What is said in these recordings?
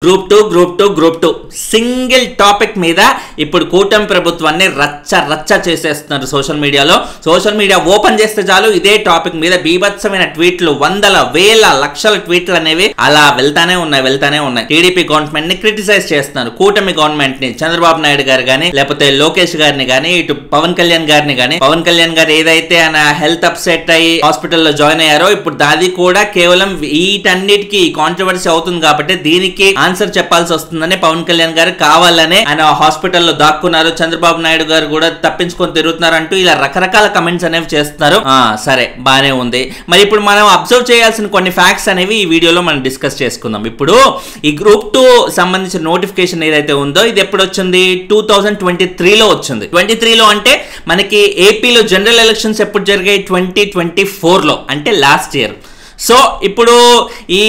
Group 2 single topic మీద ఇప్పుడు కూటమి ప్రభుత్వాన్ని రచ్చ చేసేస్తున్నారు సోషల్ మీడియా ఓపెన్ చేస్తే చాలు ఇదే టాపిక్ మీద బీభత్సమైన ట్వీట్లు, వందల వేల లక్షల ట్వీట్లు అనేవి అలా వెళ్తానే ఉన్నాయి. టీడీపీ గవర్నమెంట్ ని క్రిటిసైజ్ చేస్తున్నారు. కూటమి గవర్నమెంట్ ని చంద్రబాబు నాయుడు గారు గానీ లేకపోతే లోకేష్ గారిని గానీ ఇటు పవన్ కళ్యాణ్ గారిని గానీ, పవన్ కళ్యాణ్ గారు ఏదైతే ఆయన హెల్త్ అప్సెట్ అయ్యి హాస్పిటల్లో జాయిన్ అయ్యారో ఇప్పుడు అది కూడా కేవలం వీటన్నిటికీ కాంట్రవర్సీ అవుతుంది కాబట్టి దీనికి ఆన్సర్ చెప్పాల్సి వస్తుందని పవన్ కళ్యాణ్ గారు కావాలనే ఆయన హాస్పిటల్లో దాక్కున్నారు. చంద్రబాబు నాయుడు గారు కూడా తప్పించుకొని తిరుగుతున్నారు అంటూ ఇలా రకరకాల కమెంట్స్ అనేవి చేస్తున్నారు. సరే బానే ఉంది. మరి ఇప్పుడు మనం అబ్జర్వ్ చేయాల్సిన కొన్ని ఫ్యాక్ట్స్ అనేవి ఈ వీడియోలో మనం డిస్కస్ చేసుకుందాం. ఇప్పుడు ఈ గ్రూప్ 2 సంబంధించిన నోటిఫికేషన్ ఏదైతే ఉందో ఇది ఎప్పుడు వచ్చింది? 2023లో వచ్చింది. 23లో అంటే మనకి ఏపీలో జనరల్ ఎలక్షన్స్ ఎప్పుడు జరిగాయి? 2024లో, అంటే లాస్ట్ ఇయర్. సో ఇప్పుడు ఈ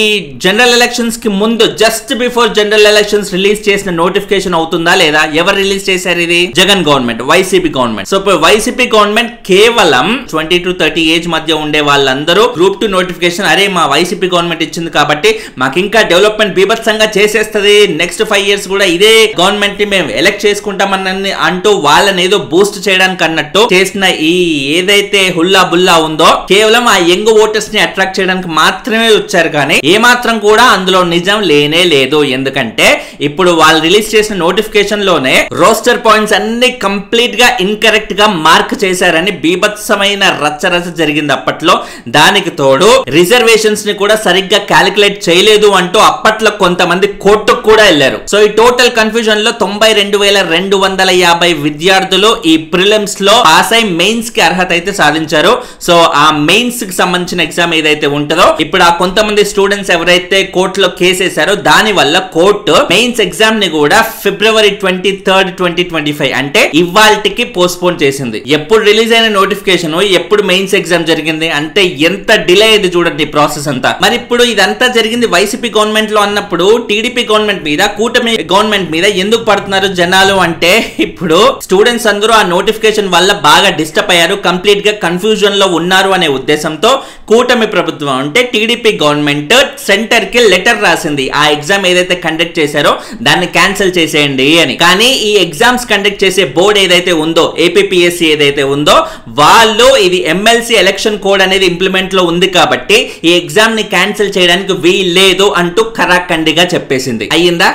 జనరల్ ఎలక్షన్స్ కి ముందు just before general elections release చేసిన నోటిఫికేషన్ అవుతుందా లేదా? ఎవరు రిలీజ్ చేశారు? ఇది Jagan government, YCP government. So ఇప్పుడు వైసీపీ గవర్నమెంట్ కేవలం 20 to 30 ఏజ్ మధ్య ఉండే వాళ్ళందరూ గ్రూప్ 2 నోటిఫికేషన్ అరే మా వైసీపీ గవర్నమెంట్ ఇచ్చింది కాబట్టి మాకు ఇంకా డెవలప్మెంట్ బీభత్సంగా చేసేస్తుంది, నెక్స్ట్ 5 years కూడా ఇదే గవర్నమెంట్ ని మేము ఎలక్ట్ చేసుకుంటామని అంటూ వాళ్ళని ఏదో బూస్ట్ చేయడానికి అన్నట్టు చేసిన ఈ ఏదైతే హుల్లా బుల్లా ఉందో కేవలం ఆ యంగ్ ఓటర్స్ ని అట్రాక్ట్ చేయడానికి మాత్రమే వచ్చారు. కానీ ఏమాత్రం కూడా అందులో నిజం లేనే లేదు. ఎందుకంటే ఇప్పుడు వాళ్ళు రిలీజ్ చేసిన నోటిఫికేషన్ లోనే రోస్టర్ పాయింట్స్ అన్ని కంప్లీట్ గా ఇన్కరెక్ట్ గా మార్క్ చేశారని బీభత్సమైన రచ్చ జరిగింది అప్పట్లో. దానికి తోడు రిజర్వేషన్స్ ని కూడా సరిగ్గా క్యాలిక్యులేట్ చేయలేదు అంటూ అప్పట్లో కొంతమంది కోర్టుకు కూడా వెళ్లారు. సో ఈ టోటల్ కన్ఫ్యూజన్ లో 92,250 విద్యార్థులు ఈ ప్రిలిమ్స్ లో పాస్ అయి మెయిన్స్ కి అర్హత అయితే సాధించారు. సో ఆ మెయిన్స్ కి సంబంధించిన ఎగ్జామ్ ఏదైతే ఉంటుందో ఇప్పుడు ఆ కొంతమంది స్టూడెంట్స్ ఎవరైతే కోర్టులో కేసేశారో దాని వల్ల కోర్టు మెయిన్స్ ఎగ్జామ్ ని కూడా February 23rd, 2025 అంటే ఇవాల్టికి పోస్ట్పోన్ చేసింది. ఎప్పుడు రిలీజ్ అయిన నోటిఫికేషన్ ఎప్పుడు మెయిన్స్ ఎగ్జామ్ జరిగింది అంటే ఎంత డిలే అయింది చూడండి ప్రాసెస్ అంతా. మరి ఇప్పుడు ఇదంతా జరిగింది వైసీపీ గవర్నమెంట్ లో అన్నప్పుడు టీడీపీ గవర్నమెంట్ మీద, కూటమి గవర్నమెంట్ మీద ఎందుకు పడుతున్నారు జనాలు అంటే ఇప్పుడు స్టూడెంట్స్ అందరూ ఆ నోటిఫికేషన్ వల్ల బాగా డిస్టర్బ్ అయ్యారు, కంప్లీట్ గా కన్ఫ్యూజన్ లో ఉన్నారు అనే ఉద్దేశంతో కూటమి ప్రభుత్వం అంటే టీడీపీ గవర్నమెంట్ సెంటర్ కి లెటర్ రాసింది. ఆ ఎగ్జామ్ ఏదైతే కండక్ట్ చేశారో దాన్ని క్యాన్సిల్ చేసేయండి అని. కానీ ఈ ఎగ్జామ్స్ కండక్ట్ చేసే బోర్డు ఏదైతే ఉందో, ఏపీపీఎస్సీ ఏదైతే ఉందో, వాళ్ళు ఇది ఎమ్మెల్సీ ఎలక్షన్ కోడ్ అనేది ఇంప్లిమెంట్ లో ఉంది కాబట్టి ఈ ఎగ్జామ్ ని క్యాన్సిల్ చేయడానికి వీల్లేదు అంటూ ఖరాఖండిగా చెప్పేసింది. అయ్యిందా?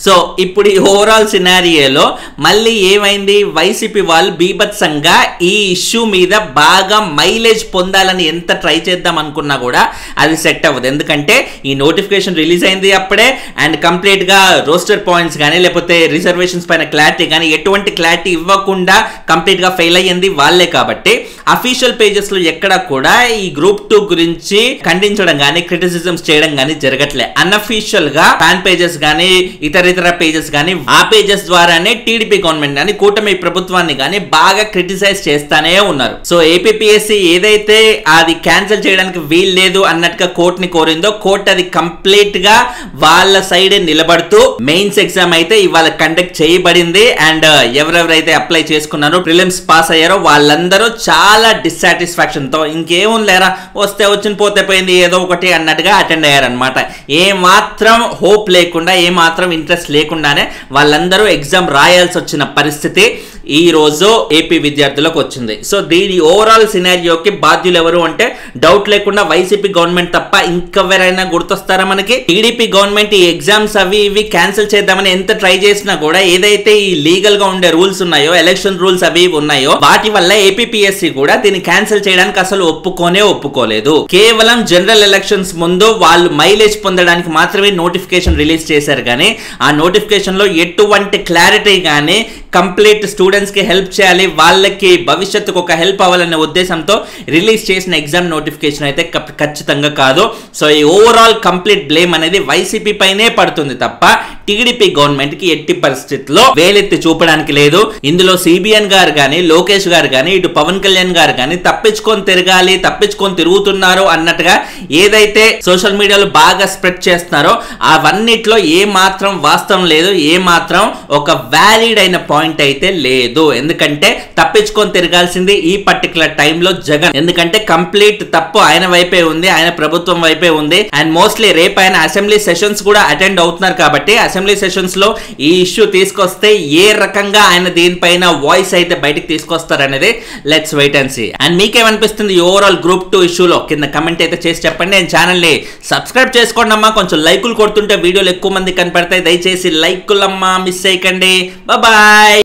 సో ఇప్పుడు ఈ ఓవరాల్ సినారియోలో మళ్ళీ ఏమైంది? వైసీపీ వాళ్ళు బీభత్సంగా ఈ ఇష్యూ మీద బాగా మైలేజ్ పొందాలని ఎంత ట్రై చేద్దాం అనుకున్నా కూడా అది సెట్ అవ్వదు. ఎందుకంటే ఈ నోటిఫికేషన్ రిలీజ్ అయింది అప్పుడే, అండ్ కంప్లీట్ గా రోస్టర్ పాయింట్స్ కానీ లేకపోతే రిజర్వేషన్స్ పైన క్లారిటీ కానీ ఎటువంటి క్లారిటీ ఇవ్వకుండా కంప్లీట్ గా ఫెయిల్ అయ్యింది వాళ్ళే. కాబట్టి అఫీషియల్ పేజెస్ లో ఎక్కడ కూడా ఈ గ్రూప్ 2 గురించి ఖండించడం కానీ క్రిటిసిజమ్స్ చేయడం కానీ జరగట్లే. అన్అఫీషియల్ గా ఫ్యాన్ పేజెస్ కానీ ఇతర పేజెస్ కానీ ఆ పేజెస్ ద్వారానే టీడీపీ గవర్నమెంట్ కానీ కూటమి ప్రభుత్వాన్ని కానీ బాగా క్రిటిసైజ్ చేస్తానే ఉన్నారు. సో ఏపీపీఎస్సీ ఏదైతే అది క్యాన్సిల్ చేయడానికి వీలు లేదు అన్నట్టుగా కోర్టుని కోరిందో కోర్టు అది కంప్లీట్ గా వాళ్ళ సైడ్ నిలబడుతూ మెయిన్స్ ఎగ్జామ్ అయితే ఇవాళ కండక్ట్ చేయబడింది. అండ్ ఎవరెవరైతే అప్లై చేసుకున్నారో ప్రిలిమ్స్ పాస్ అయ్యారో వాళ్ళందరూ చాలా డిస్సాటిస్ఫాక్షన్ తో ఇంకేం లేరా వస్తే వచ్చిన పోతే పోయింది ఏదో ఒకటి అన్నట్టుగా అటెండ్ అయ్యారనమాట. ఏ మాత్రం హోప్ లేకుండా, ఏ మాత్రం ఇంట్రెస్ట్ లేకుండానే వాళ్ళందరూ ఎగ్జామ్ రాయాల్సి వచ్చిన పరిస్థితి ఈ రోజు ఏపీ విద్యార్థులకు వచ్చింది. సో దీని ఓవరాల్ సినారియోకి బాధ్యులు ఎవరు అంటే డౌట్ లేకుండా వైసీపీ గవర్నమెంట్ తప్ప ఇంకెవరైనా గుర్తొస్తారా మనకి? టీడీపీ గవర్నమెంట్ ఈ ఎగ్జామ్స్ అవి ఇవి క్యాన్సిల్ చేద్దామని ఎంత ట్రై చేసినా కూడా ఏదైతే ఈ లీగల్ గా ఉండే రూల్స్ ఉన్నాయో, ఎలక్షన్ రూల్స్ అవి ఉన్నాయో వాటి వల్ల ఏపీపీఎస్సీ కూడా దీన్ని క్యాన్సిల్ చేయడానికి అసలు ఒప్పుకోలేదు. కేవలం జనరల్ ఎలక్షన్స్ ముందు వాళ్ళు మైలేజ్ పొందడానికి మాత్రమే నోటిఫికేషన్ రిలీజ్ చేశారు. కానీ ఆ నోటిఫికేషన్ లో ఎటువంటి క్లారిటీ కానీ కంప్లీట్ స్టూడెంట్స్ కి హెల్ప్ చేయాలి, వాళ్ళకి భవిష్యత్తుకు ఒక హెల్ప్ అవ్వాలనే ఉద్దేశంతో రిలీజ్ చేసిన ఎగ్జామ్ నోటిఫికేషన్ అయితే ఖచ్చితంగా కాదు. సో ఈ ఓవరాల్ కంప్లీట్ బ్లేమ్ అనేది వైసీపీ పైనే పడుతుంది తప్ప టీడీపీ గవర్నమెంట్ కి ఎట్టి పరిస్థితుల్లో వేలెత్తి చూపడానికి లేదు. ఇందులో సిబిఎన్ గారు గాని, లోకేష్ గారు గాని, ఇటు పవన్ కళ్యాణ్ గారు గాని తప్పించుకొని తిరుగుతున్నారు అన్నట్టుగా ఏదైతే సోషల్ మీడియాలో బాగా స్ప్రెడ్ చేస్తున్నారో అవన్నిట్లో ఏ మాత్రం వాస్తవం లేదు, ఏ మాత్రం ఒక వ్యాలిడ్ అయిన పాయింట్ అయితే లేదు. ఎందుకంటే తప్పించుకొని తిరగాల్సింది ఈ పర్టికులర్ టైంలో జగన్. ఎందుకంటే కంప్లీట్ తప్పు ఆయన వైపే ఉంది, ఆయన ప్రభుత్వం వైపే ఉంది. అండ్ మోస్ట్లీ రేపు ఆయన అసెంబ్లీ సెషన్స్ కూడా అటెండ్ అవుతున్నారు కాబట్టి అసెంబ్లీ సెషన్స్ లో ఈ ఇష్యూ తీసుకొస్తే ఏ రకంగా ఆయన దీనిపైన వాయిస్ అయితే బయటకు తీసుకొస్తారనేది let's wait and see. And మీకేమనిపిస్తుంది ఓవరాల్ గ్రూప్ 2 ఇష్యూలో కింద కమెంట్ అయితే చేసి చెప్పండి. నేను ఛానల్ ని సబ్స్క్రైబ్ చేసుకోండి అమ్మా. కొంచెం లైకులు కొడుతుంటే వీడియోలు ఎక్కువ మంది కనపడతాయి. దయచేసి లైకులమ్మా మిస్ చేయకండి. బాయ్.